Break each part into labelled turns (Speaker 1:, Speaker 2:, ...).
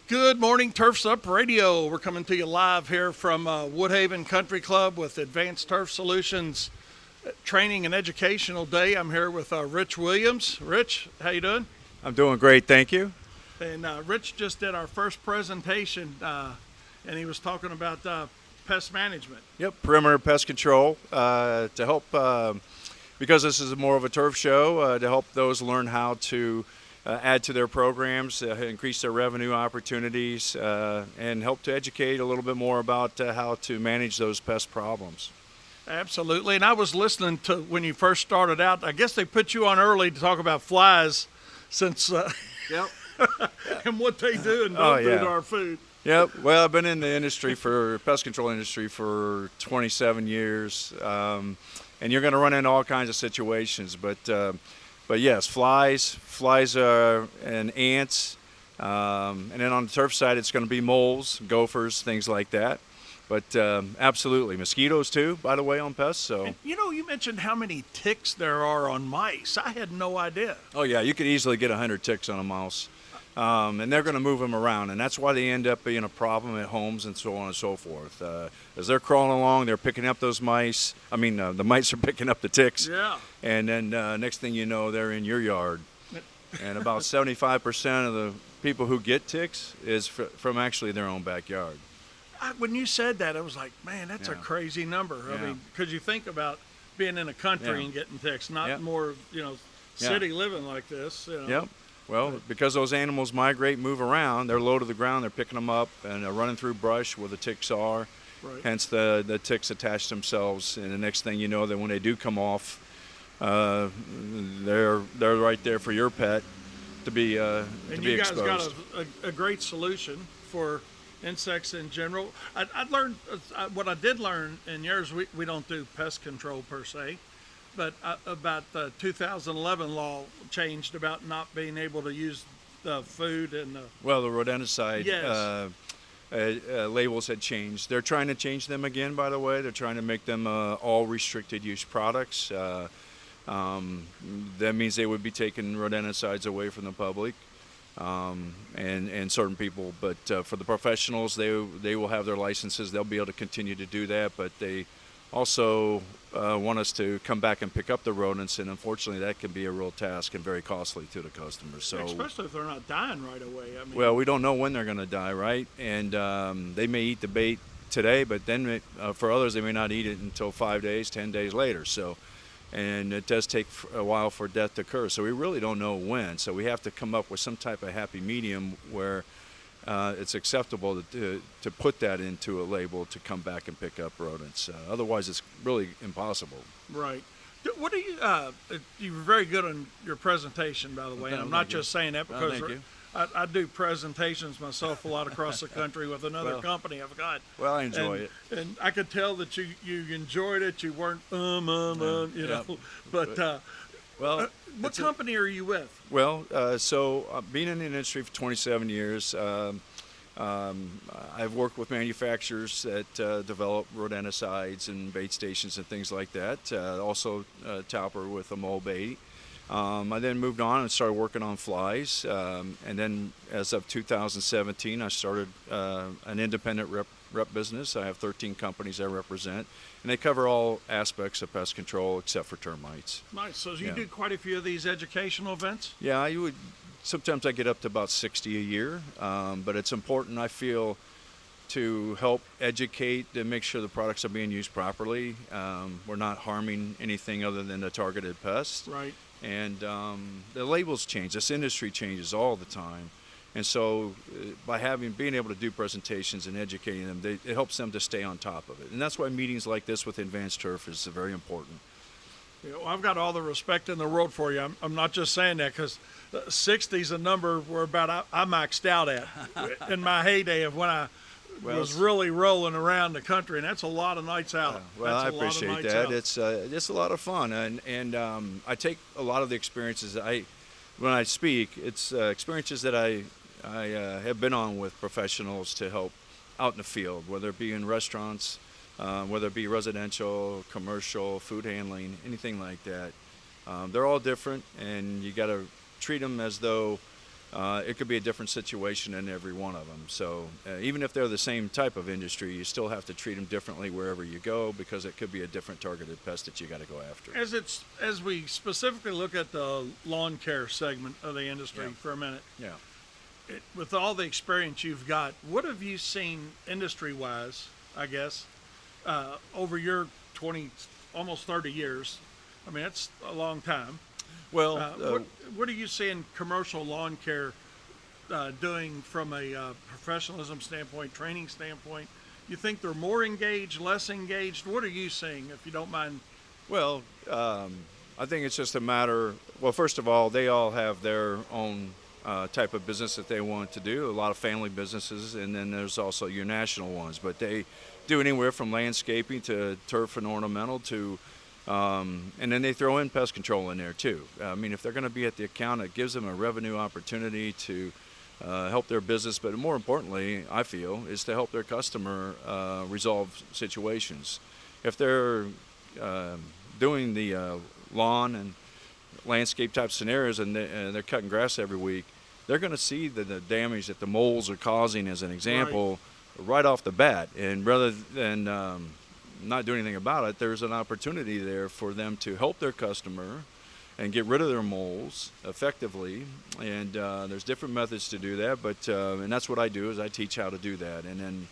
Speaker 1: Good morning, Turfs Up Radio. We're coming to you live here from Woodhaven Country Club with Advanced Turf Solutions Training and Educational Day. I'm here with Rich Williams. Rich, how you doing?
Speaker 2: I'm doing great, thank you.
Speaker 1: And Rich just did our first presentation, and he was talking about pest management.
Speaker 2: Yep, perimeter pest control to help, because this is more of a turf show, to help those learn how to add to their programs, increase their revenue opportunities, and help to educate a little bit more about how to manage those pest problems.
Speaker 1: Absolutely. And I was listening to when you first started out. I guess they put you on early to talk about flies since
Speaker 2: Yep.
Speaker 1: and what they do and don't do
Speaker 2: yeah.
Speaker 1: to our food.
Speaker 2: Yep. Well, I've been in the industry pest control industry for 27 years, and you're going to run into all kinds of situations. But yes, flies and ants, and then on the turf side, it's going to be moles, gophers, things like that. But absolutely, mosquitoes too, by the way, on pests. So
Speaker 1: And, you mentioned how many ticks there are on mice. I had no idea.
Speaker 2: oh yeah, you could easily get 100 ticks on a mouse, and they're going to move them around, and that's why they end up being a problem at homes and so on and so forth. As they're crawling along, they're picking up those mice. The mice are picking up the ticks.
Speaker 1: Yeah.
Speaker 2: And then next thing you know, they're in your yard. And about 75% of the people who get ticks is from actually their own backyard.
Speaker 1: When you said that, I was like, man, that's a
Speaker 2: Yeah.
Speaker 1: crazy number. I
Speaker 2: Yeah.
Speaker 1: mean, because you think about being in a country
Speaker 2: Yeah.
Speaker 1: and getting ticks, not
Speaker 2: Yeah.
Speaker 1: more,
Speaker 2: Yeah.
Speaker 1: city living like this.
Speaker 2: Yep. Well, because those animals migrate, move around, they're low to the ground, they're picking them up, and they're running through brush where the ticks are.
Speaker 1: Right.
Speaker 2: Hence, the ticks attach themselves, and the next thing you know, that when they do come off, they're right there for your pet to be
Speaker 1: And you guys
Speaker 2: exposed.
Speaker 1: got a great solution for insects in general. I learned what I did learn in yours. We don't do pest control per se, but about the 2011 law changed about not being able to use the food and
Speaker 2: Well, the rodenticide
Speaker 1: Yes.
Speaker 2: labels had changed. They're trying to change them again, by the way. They're trying to make them all restricted use products. That means they would be taking rodenticides away from the public and certain people. But for the professionals, they will have their licenses. They'll be able to continue to do that. But they also want us to come back and pick up the rodents, and unfortunately, that can be a real task and very costly to the customers. So,
Speaker 1: especially if they're not dying right away. I mean,
Speaker 2: well, we don't know when they're going to die, right? And they may eat the bait today, but then for others, they may not eat it until 5 days, 10 days later. So, and it does take a while for death to occur. So we really don't know when. So we have to come up with some type of happy medium where it's acceptable to put that into a label to come back and pick up rodents. Otherwise, it's really impossible.
Speaker 1: right. What do you were very good on your presentation, by the way. And I'm not just saying that because
Speaker 2: thank you.
Speaker 1: I do presentations myself a lot across the country with another
Speaker 2: Well,
Speaker 1: company I've got.
Speaker 2: Well, I enjoy it.
Speaker 1: And I could tell that you enjoyed it. You weren't,
Speaker 2: Yeah.
Speaker 1: But
Speaker 2: Well,
Speaker 1: what company are you with?
Speaker 2: Well, being in the industry for 27 years, I've worked with manufacturers that develop rodenticides and bait stations and things like that. Also, Tauper with a mole bait. I then moved on and started working on flies. And then as of 2017, I started an independent rep business. I have 13 companies I represent, and they cover all aspects of pest control except for termites.
Speaker 1: Nice. So you
Speaker 2: Yeah.
Speaker 1: do quite a few of these educational events?
Speaker 2: Yeah, you would. Sometimes I get up to about 60 a year, but it's important, I feel, to help educate and make sure the products are being used properly. We're not harming anything other than the targeted pests.
Speaker 1: Right.
Speaker 2: And the labels change. This industry changes all the time. And so by being able to do presentations and educating them, it helps them to stay on top of it. And that's why meetings like this with Advanced Turf is very important.
Speaker 1: I've got all the respect in the world for you. I'm not just saying that because 60 is a number where about I maxed out at in my heyday of when I was really rolling around the country, and that's a lot of nights out.
Speaker 2: Well, I
Speaker 1: That's a lot of
Speaker 2: appreciate
Speaker 1: nights
Speaker 2: that.
Speaker 1: out.
Speaker 2: It's a lot of fun, and I take a lot of the experiences when I speak. It's experiences that I have been on with professionals to help out in the field, whether it be in restaurants, whether it be residential, commercial, food handling, anything like that. They're all different, and you got to treat them as though it could be a different situation in every one of them. So even if they're the same type of industry, you still have to treat them differently wherever you go, because it could be a different targeted pest that you got to go after.
Speaker 1: As we specifically look at the lawn care segment of the industry
Speaker 2: Yeah.
Speaker 1: for a minute,
Speaker 2: Yeah.
Speaker 1: with all the experience you've got, what have you seen industry-wise, I guess, over your 20, almost 30 years? I mean, that's a long time.
Speaker 2: Well,
Speaker 1: What are you seeing commercial lawn care doing from a professionalism standpoint, training standpoint? You think they're more engaged, less engaged? What are you seeing, if you don't mind?
Speaker 2: well, I think it's just a matter. Well, first of all, they all have their own type of business that they want to do. A lot of family businesses, and then there's also your national ones. But they do anywhere from landscaping to turf and ornamental to, and then they throw in pest control in there too. I mean, if they're going to be at the account, it gives them a revenue opportunity to help their business. But more importantly, I feel, is to help their customer resolve situations. If they're doing the lawn and landscape type scenarios, and they're cutting grass every week, they're going to see the damage that the moles are causing, as an example, right off the bat. And rather than not do anything about it, there's an opportunity there for them to help their customer and get rid of their moles effectively. And there's different methods to do that, but and that's what I do, is I teach how to do that. And then,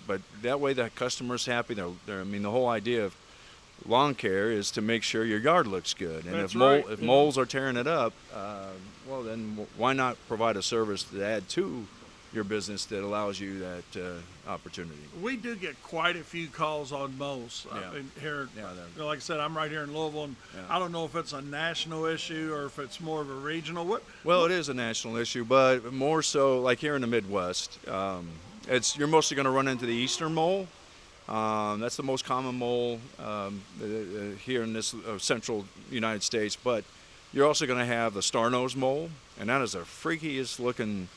Speaker 2: but that way the customer's happy. I mean, the whole idea of lawn care is to make sure your yard looks good. And
Speaker 1: That's
Speaker 2: if moles are tearing it up, well, then why not provide a service to add to your business that allows you that opportunity?
Speaker 1: We do get quite a few calls on moles here.
Speaker 2: Yeah,
Speaker 1: Like I said, I'm right here in Louisville, and I don't know if it's a national issue or if it's more of a regional.
Speaker 2: Well, it is a national issue, but more so like here in the Midwest. You're mostly going to run into the eastern mole. That's the most common mole here in this central United States. But you're also going to have the star-nosed mole, and that is the freakiest looking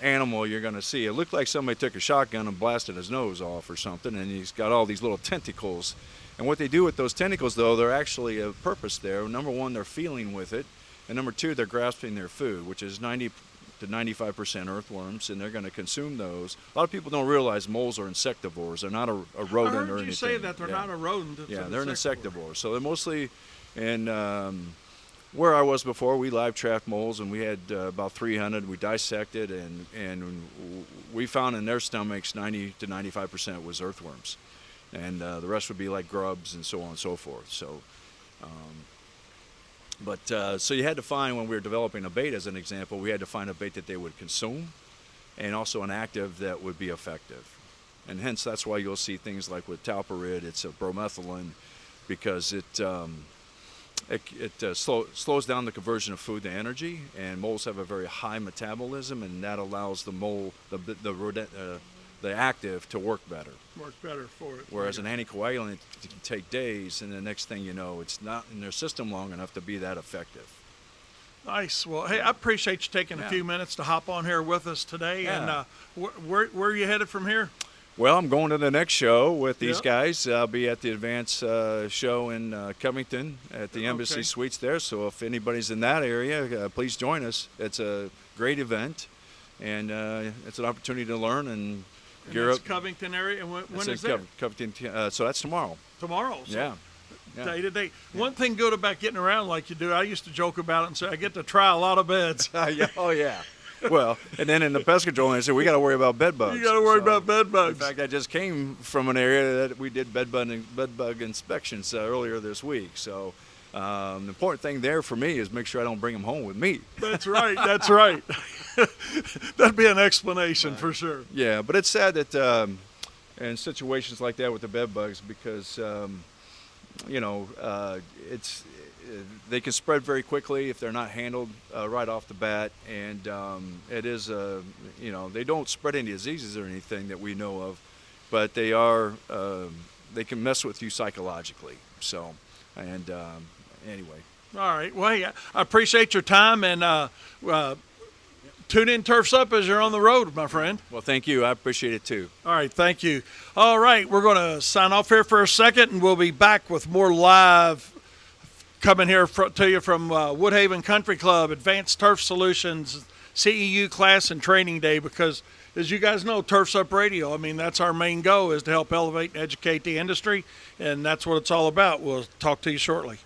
Speaker 2: animal you're going to see. It looked like somebody took a shotgun and blasted his nose off or something, and he's got all these little tentacles. And what they do with those tentacles, though, they're actually a purpose there. Number one, they're feeling with it, and number two, they're grasping their food, which is 90 to 95% earthworms, and they're going to consume those. A lot of people don't realize moles are insectivores. They're not a rodent or anything.
Speaker 1: I heard you say that they're not a rodent. It's
Speaker 2: they're an insectivore. So they're mostly, and where I was before, we live trapped moles, and we had about 300. We dissected, and we found in their stomachs 90 to 95% was earthworms, and the rest would be like grubs and so on and so forth. So. So you had to find, when we were developing a bait, as an example, we had to find a bait that they would consume, and also an active that would be effective. And hence, that's why you'll see things like with talparid, it's a bromethylene, because it slows down the conversion of food to energy, and moles have a very high metabolism, and that allows the mole, the active, to work better.
Speaker 1: Work better for it.
Speaker 2: Whereas an anticoagulant can take days, and the next thing you know, it's not in their system long enough to be that effective.
Speaker 1: Nice. Well, hey, I appreciate you taking a few minutes to hop on here with us today.
Speaker 2: Yeah.
Speaker 1: And where are you headed from here?
Speaker 2: Well, I'm going to the next show with these guys. I'll be at the Advance show in Covington at the Embassy Suites there. So if anybody's in that area, please join us. It's a great event, and it's an opportunity to learn and gear up.
Speaker 1: Covington area. And when is
Speaker 2: that?
Speaker 1: that?
Speaker 2: Covington. So that's tomorrow.
Speaker 1: Tomorrow. So
Speaker 2: Yeah.
Speaker 1: Day to day. One thing good about getting around like you do, I used to joke about it and say I get to try a lot of beds.
Speaker 2: Oh, yeah. Well, and then in the pest control, they said we got to worry about bed bugs.
Speaker 1: You got to worry about bed bugs.
Speaker 2: In fact, I just came from an area that we did bed bug inspections earlier this week. So the important thing there for me is make sure I don't bring them home with me.
Speaker 1: That's right. That's right. That'd be an explanation for sure.
Speaker 2: Yeah, but it's sad that in situations like that with the bed bugs, because they can spread very quickly if they're not handled right off the bat, and it is they don't spread any diseases or anything that we know of, but they can mess with you psychologically. So, and anyway.
Speaker 1: All right. Well, hey, I appreciate your time, and tune in Turfs Up as you're on the road, my friend.
Speaker 2: Well, thank you. I appreciate it too.
Speaker 1: All right. Thank you. All right. We're going to sign off here for a second, and we'll be back with more live Coming here to you from Woodhaven Country Club, Advanced Turf Solutions, CEU class and training day, because as you guys know, Turf's Up Radio, I mean, that's our main goal, is to help elevate and educate the industry, and that's what it's all about. We'll talk to you shortly.